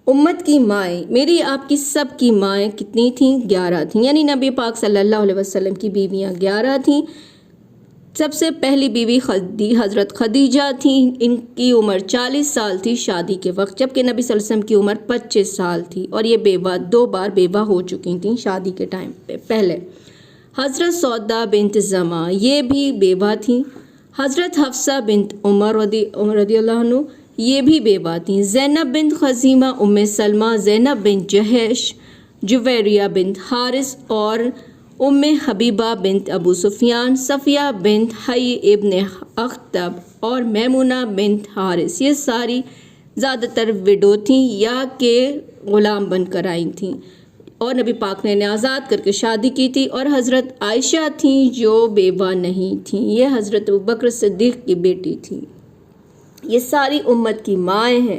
امت کی مائیں، میری آپ کی سب کی مائیں کتنی تھیں؟ 11 تھیں، یعنی نبی پاک صلی اللہ علیہ وسلم کی بیویاں 11 تھیں۔ سب سے پہلی بیوی حضرت خدیجہ تھیں، ان کی عمر 40 سال تھی شادی کے وقت، جبکہ نبی صلی اللہ علیہ وسلم کی عمر 25 سال تھی، اور یہ بیوہ 2 بار بیوہ ہو چکی تھیں شادی کے ٹائم پہلے۔ حضرت سودا بنت زمعہ یہ بھی بیوہ تھیں۔ حضرت حفصہ بنت عمر رضی اللہ عنہ یہ بھی بیوہ تھیں۔ زینب بنت خزیمہ، ام سلمہ، زینب بنت جہش، جویریہ بنت حارث اور ام حبیبہ بنت ابو سفیان، صفیہ بنت حی ابن اخطب اور میمونہ بنت حارث، یہ ساری زیادہ تر وڈو تھیں یا کہ غلام بن کر آئی تھیں، اور نبی پاک نے انہیں آزاد کر کے شادی کی تھی۔ اور حضرت عائشہ تھیں جو بیوہ نہیں تھیں، یہ حضرت ابوبکر صدیق کی بیٹی تھیں۔ یہ ساری امت کی مائیں ہیں۔